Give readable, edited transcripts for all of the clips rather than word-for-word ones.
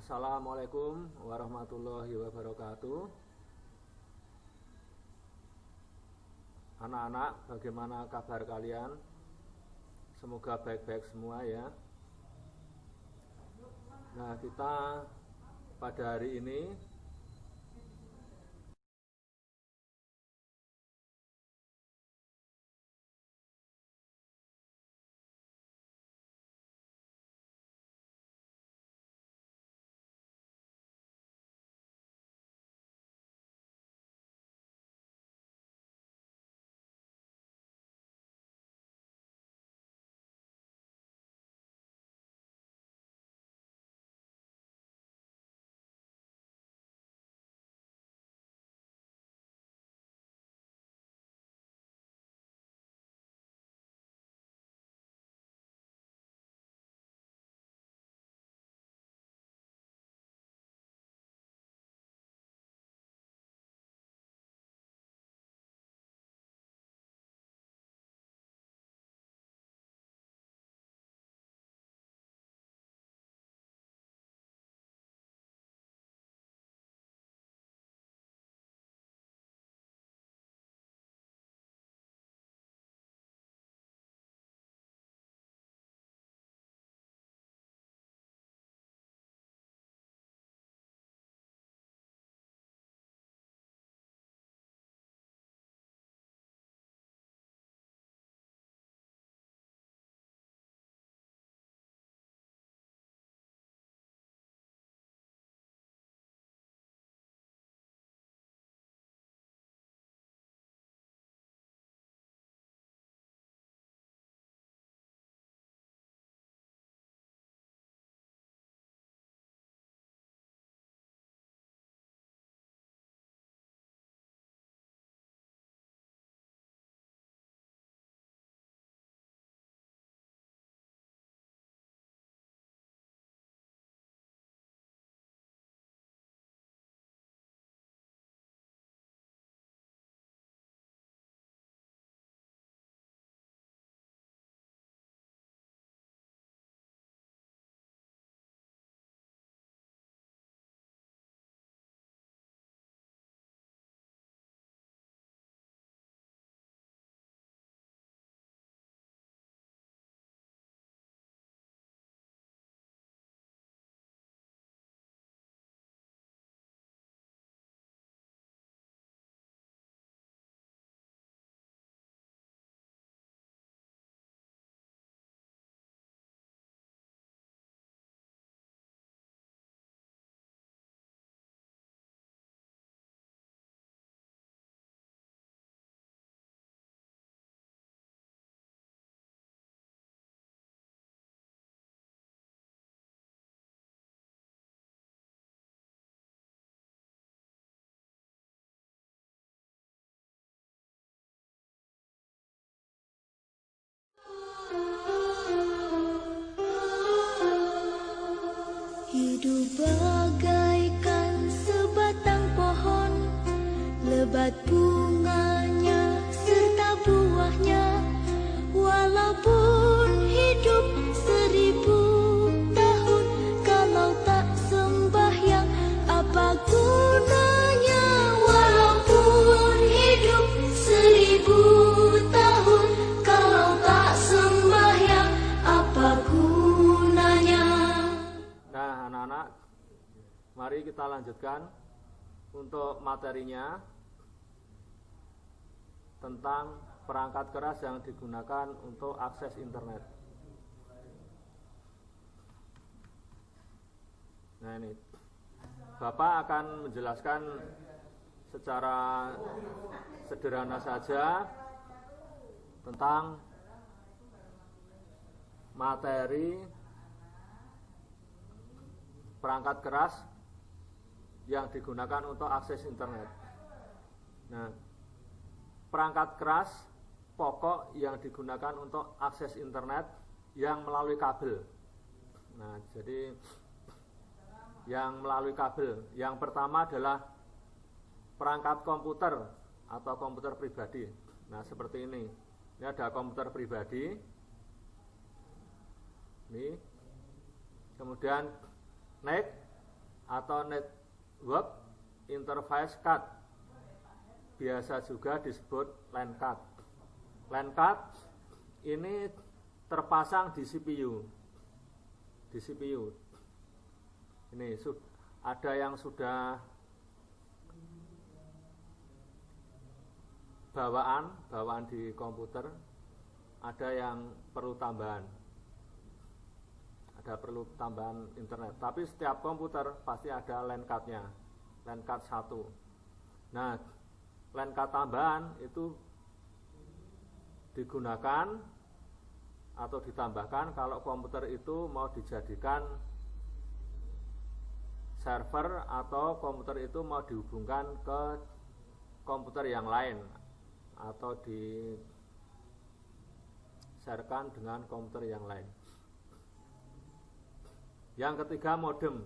Assalamualaikum warahmatullahi wabarakatuh. Anak-anak, bagaimana kabar kalian? Semoga baik-baik semua ya. Nah, kita pada hari ini hidup bagaikan sebatang pohon, lebat bunganya serta buahnya. Walaupun hidup 1000 tahun, kalau tak sembahyang apa gunanya? Walaupun hidup 1000 tahun, kalau tak sembahyang apa gunanya? Nah, anak-anak, mari kita lanjutkan untuk materinya tentang perangkat keras yang digunakan untuk akses internet. Nah, ini Bapak akan menjelaskan secara sederhana saja tentang materi perangkat keras yang digunakan untuk akses internet. Nah, perangkat keras pokok yang digunakan untuk akses internet yang melalui kabel. Nah, jadi yang melalui kabel, yang pertama adalah perangkat komputer atau komputer pribadi. Nah, seperti ini. Ini ada komputer pribadi. Ini. Kemudian naik atau Network Interface Card, biasa juga disebut LAN card. LAN card ini terpasang di CPU. Ini ada yang sudah bawaan di komputer, ada yang perlu tambahan. Ada perlu tambahan internet. Tapi setiap komputer pasti ada LAN card-nya, LAN card 1. Nah, LAN card tambahan itu digunakan atau ditambahkan kalau komputer itu mau dijadikan server atau komputer itu mau dihubungkan ke komputer yang lain atau di-sharekan dengan komputer yang lain. Yang ketiga, modem.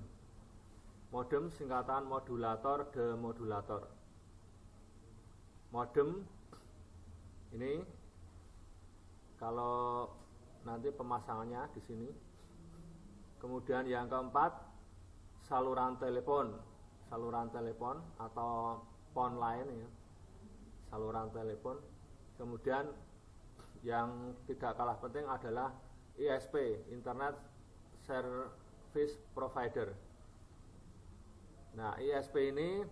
Modem singkatan modulator, demodulator. Modem ini kalau nanti pemasangannya di sini. Kemudian yang keempat, saluran telepon atau phone line ya. Saluran telepon. Kemudian yang tidak kalah penting adalah ISP, Internet Service Provider. Nah, ISP ini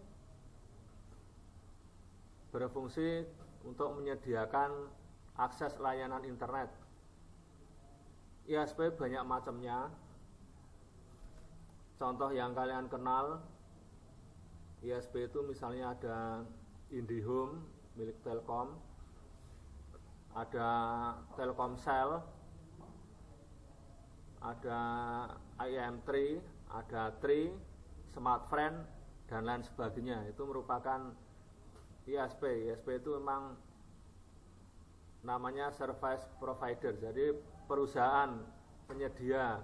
berfungsi untuk menyediakan akses layanan internet. ISP banyak macamnya. Contoh yang kalian kenal, ISP itu misalnya ada IndiHome milik Telkom, ada Telkomsel, ada IM3, ada Tri, Smartfren, dan lain sebagainya. Itu merupakan ISP. ISP itu memang namanya service provider, jadi perusahaan penyedia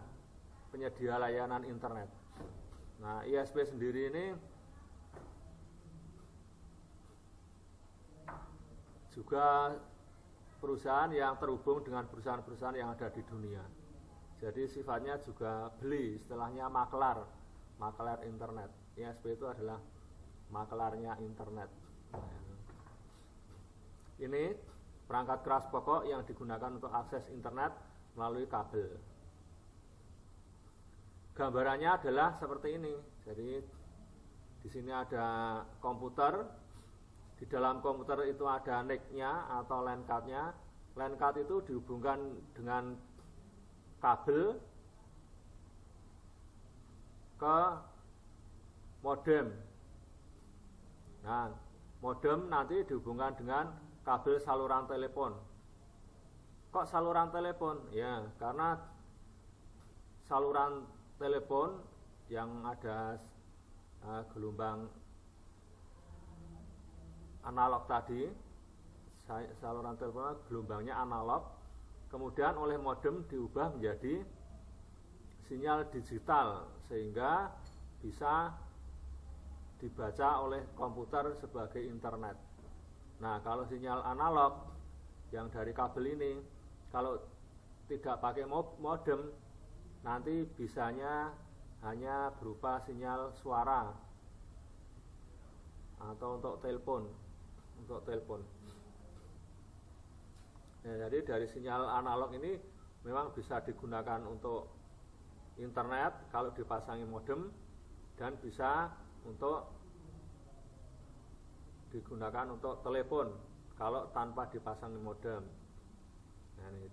layanan internet. Nah, ISP sendiri ini juga perusahaan yang terhubung dengan perusahaan-perusahaan yang ada di dunia. Jadi sifatnya juga beli, istilahnya maklar internet. ISP itu adalah maklarnya internet. Ini perangkat keras pokok yang digunakan untuk akses internet melalui kabel. Gambarannya adalah seperti ini. Jadi di sini ada komputer. Di dalam komputer itu ada NIC-nya atau LAN card-nya. LAN card itu dihubungkan dengan kabel ke modem. Nah, modem nanti dihubungkan dengan kabel saluran telepon. Kok saluran telepon? Ya, karena saluran telepon yang ada gelombang analog tadi, saluran telepon gelombangnya analog, kemudian oleh modem diubah menjadi sinyal digital sehingga bisa dibaca oleh komputer sebagai internet. Nah, kalau sinyal analog yang dari kabel ini, kalau tidak pakai modem, nanti bisanya hanya berupa sinyal suara atau untuk telepon. Ya, jadi dari sinyal analog ini memang bisa digunakan untuk internet kalau dipasangi modem, dan bisa untuk digunakan untuk telepon kalau tanpa dipasangi modem. Nah, ini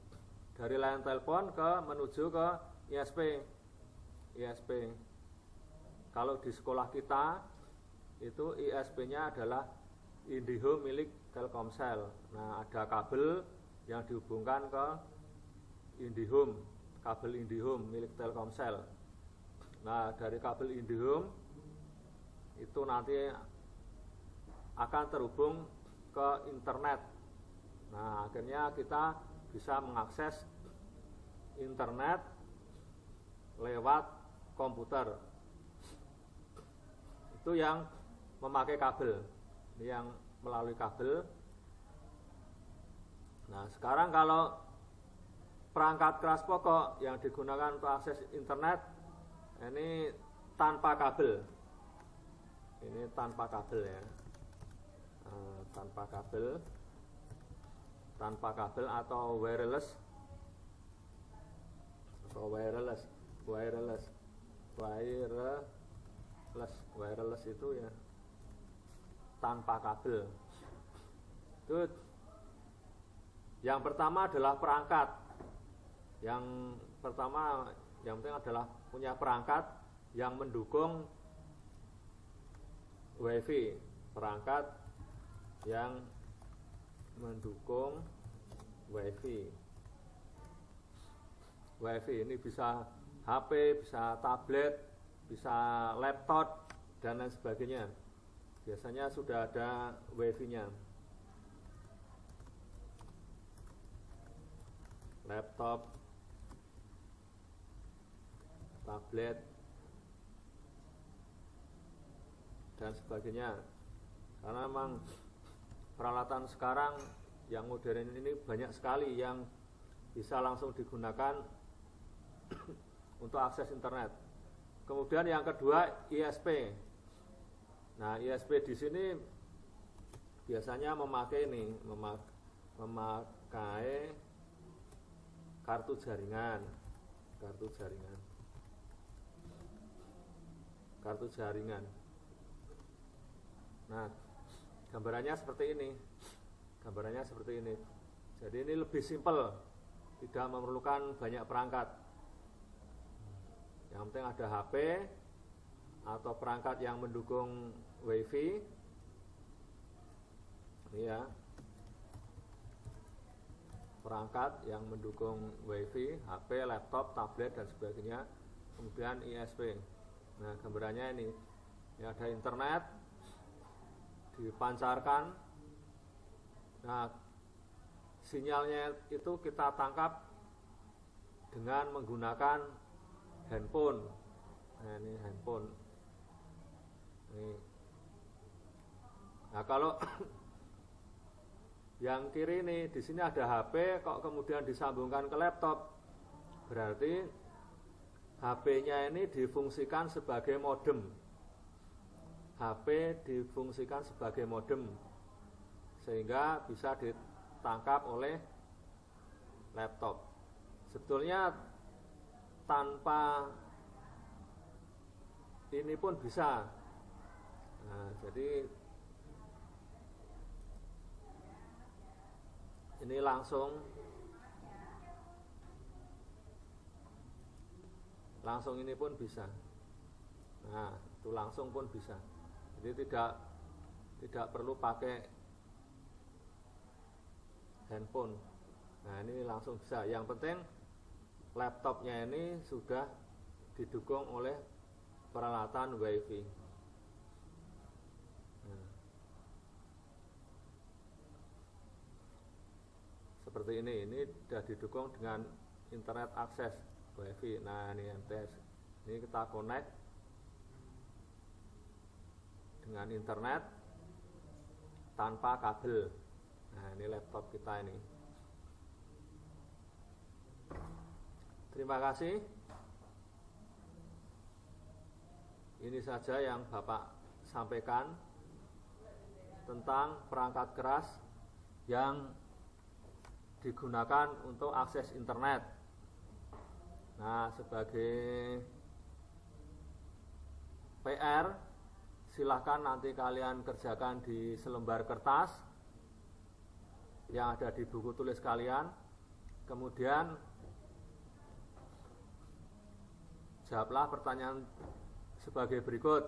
dari line telepon menuju ke ISP. Kalau di sekolah kita itu ISP-nya adalah IndiHome milik Telkomsel. Nah, ada kabel yang dihubungkan ke IndiHome, kabel IndiHome milik Telkomsel. Nah, dari kabel IndiHome itu nanti akan terhubung ke internet. Nah, akhirnya kita bisa mengakses internet lewat komputer. Itu yang memakai kabel, ini yang melalui kabel. Nah, sekarang kalau perangkat keras pokok yang digunakan untuk akses internet, ini tanpa kabel. Ini tanpa kabel ya. Tanpa kabel atau wireless itu ya tanpa kabel. Itu yang pertama adalah perangkat. Yang penting adalah punya perangkat yang mendukung WiFi, perangkat yang mendukung WiFi. WiFi ini bisa HP, bisa tablet, bisa laptop dan lain sebagainya. Biasanya sudah ada WiFi-nya. Laptop, tablet dan sebagainya. Karena memang peralatan sekarang yang modern ini banyak sekali yang bisa langsung digunakan untuk akses internet. Kemudian yang kedua ISP. Nah, ISP di sini biasanya memakai kartu jaringan. Nah, gambarannya seperti ini. Jadi ini lebih simpel, tidak memerlukan banyak perangkat. Yang penting ada HP atau perangkat yang mendukung WiFi. Ini ya. Perangkat yang mendukung WiFi, HP, laptop, tablet dan sebagainya. Kemudian ISP. Nah, gambarannya ini. Ini ada internet dipancarkan. Nah, sinyalnya itu kita tangkap dengan menggunakan handphone. Nah, ini handphone. Ini. Nah, kalau yang kiri ini, di sini ada HP, kok kemudian disambungkan ke laptop, berarti HP-nya ini difungsikan sebagai modem. HP difungsikan sebagai modem, sehingga bisa ditangkap oleh laptop. Sebetulnya tanpa ini pun bisa. Nah, jadi ini langsung ini pun bisa. Nah, itu langsung pun bisa. Jadi tidak perlu pakai handphone. Nah, ini langsung bisa. Yang penting laptopnya ini sudah didukung oleh peralatan WiFi. Nah, seperti ini sudah didukung dengan internet akses WiFi. Nah, ini MTS. Ini kita connect dengan internet tanpa kabel. Nah, ini laptop kita ini. Terima kasih. Ini saja yang Bapak sampaikan tentang perangkat keras yang digunakan untuk akses internet. Nah, sebagai PR, silahkan nanti kalian kerjakan di selembar kertas yang ada di buku tulis kalian. Kemudian jawablah pertanyaan sebagai berikut.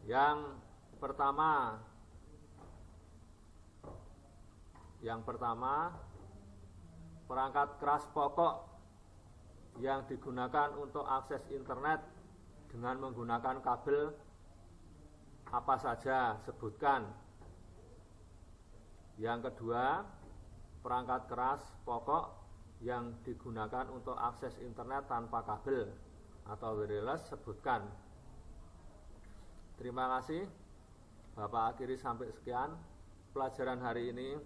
Yang pertama, perangkat keras pokok yang digunakan untuk akses internet dengan menggunakan kabel apa saja, sebutkan. Yang kedua, perangkat keras pokok yang digunakan untuk akses internet tanpa kabel atau wireless, sebutkan. Terima kasih. Bapak akhiri sampai sekian pelajaran hari ini.